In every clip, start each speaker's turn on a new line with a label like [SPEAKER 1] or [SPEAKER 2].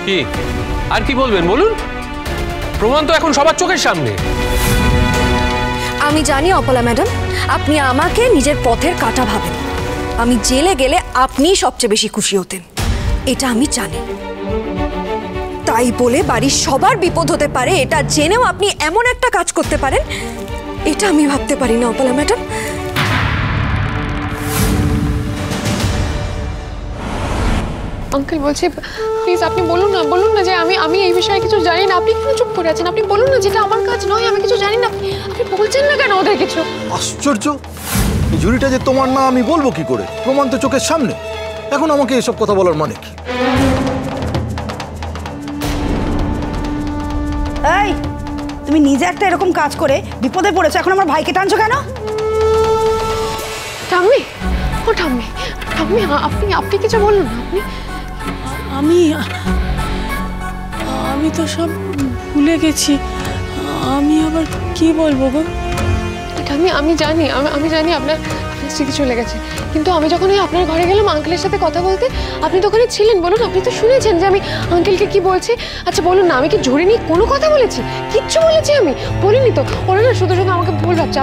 [SPEAKER 1] কি আর কি বলবেন বলুন? প্রমাণ তো এখন সবার চোখের সামনে।
[SPEAKER 2] আমি জানি অপলা ম্যাডাম, আপনি আমাকে নিজের পথের কাঁটা ভাবেন। আমি জেলে গেলে আপনিই সবচেয়ে বেশি খুশি হতেন, এটা আমি জানি। তাই বলে বাড়ির সবার বিপদ হতে পারে এটা জেনেও আপনি এমন একটা কাজ করতে পারেন, এটা আমি ভাবতে পারি না অপলা ম্যাডাম।
[SPEAKER 3] আঙ্কেল বলছি প্লিজ আপনি বলুন না যে আমি এই বিষয়ে কিছু জানি না। আপনি কেন চুপ করে আছেন? আপনি বলুন না, যেটা আমার কাজ নয়, আমি কিছু জানি না। আপনি বলছেন না কেন ওদের কিছু?
[SPEAKER 4] আশ্চর্য, এই ঝুড়িটা যে তোমার না আমি বলবো কি করে? প্রমাণ তো চোখের সামনে। এখন আমাকে এসব কথা বলার মানে কি?
[SPEAKER 5] এই তুমি নিজে একটা এরকম কাজ করে বিপদে পড়েছো, এখন আমার ভাইকে টানছো কেন?
[SPEAKER 3] ঠাম্মি, ও ঠাম্মি, ঠাম্মি আপনি কিছু বলুন না।
[SPEAKER 6] আমি তো সব ভুলে গেছি, আমি আবার কি বলবো গো?
[SPEAKER 3] ঠাম্মি আমি জানি আপনার স্মৃতি চলে গেছে, কিন্তু আমি যখন আপনার ঘরে গেলাম আঙ্কেলের সাথে কথা বলতে, আপনি তো ওখানে ছিলেন। বলুন, আপনি তো শুনেছেন যে আমি আঙ্কেলকে কি বলছি। আচ্ছা বলুন না, আমি কি ঝুড়ি নিয়ে কোনো কথা বলেছি? কিচ্ছু বলেছি আমি? বলিনি তো। ওরা না শুধু আমাকে ভুল ভাবছে।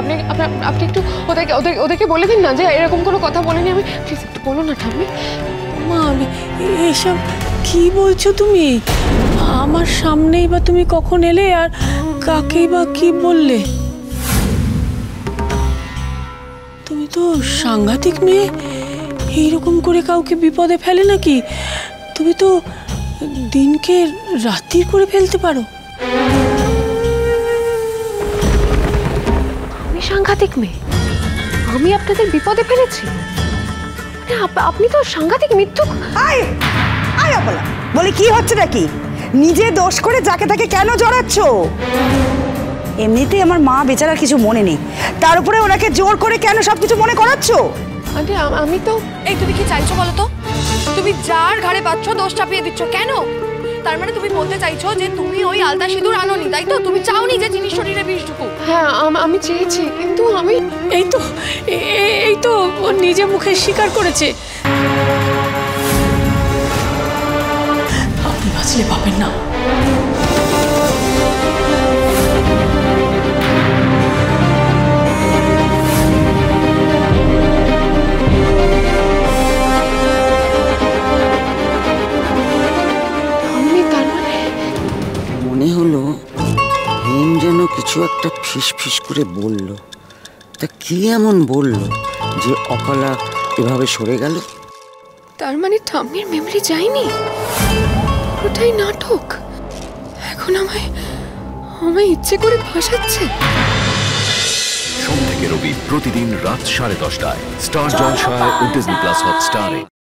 [SPEAKER 3] আপনি একটু ওদেরকে বলে দিন না যে এরকম কোনো কথা বলিনি আমি। প্লিজ একটু বলুন না ঠাম্মি।
[SPEAKER 6] মা, এসব কি বলছো তুমি? আমার সামনেই বা তুমি কখন এলে আর কাকেই বা কি বললে? তুমি তো সাংঘাতিক মেয়ে, এইরকম করে কাউকে বিপদে ফেলে নাকি? তুমি তো দিনকে রাত্রি করে ফেলতে পারো।
[SPEAKER 3] আমি সাংঘাতিক মেয়ে? আমি আপনাদের বিপদে ফেলেছি? আপনি তো সাংঘাতিক মিথ্যুক।
[SPEAKER 5] আয় আয় অপলা, বলে কি হচ্ছে নাকি? নিজে দোষ করে যাকে তাকে কেন জড়াচ্ছ? এমনিতেই আমার মা বেচারার কিছু মনে নেই, তার উপরে ওনাকে জোর করে কেন সবকিছু মনে করাচ্ছ?
[SPEAKER 3] আন্টি আমি তো
[SPEAKER 2] এই তুমি কি চাইছো বলো তো? তুমি যার ঘাড়ে পাচ্ছ দোষ চাপিয়ে দিচ্ছ কেন? তার মানে তুমি বলতে চাইছো যে তুমি ওই আলতা সিঁদুর আনোনি, তাই তো? তুমি চাওনি যে জিনিস শরীরে বিষ ঢুকুক।
[SPEAKER 3] হ্যাঁ আমি চেয়েছি, কিন্তু আমি
[SPEAKER 6] এই তো ও নিজে মুখে স্বীকার করেছে। আপনি বাঁচলে পাবেন না।
[SPEAKER 7] মনে হলো হেম যেন কিছু একটা ফিস করে বলল। তা কি এমন বলল যে অপলা এভাবে সরে গেল?
[SPEAKER 3] তার মানে ঠাম্মির মেমরি যায়নি, ওটাই নাটক। এখন আমায় ইচ্ছে করে ফাঁসাচ্ছে।
[SPEAKER 8] সোম থেকে রবি প্রতিদিন রাত 10:30টায় স্টার জলসায় ও ডিজনি প্লাস হটস্টারে।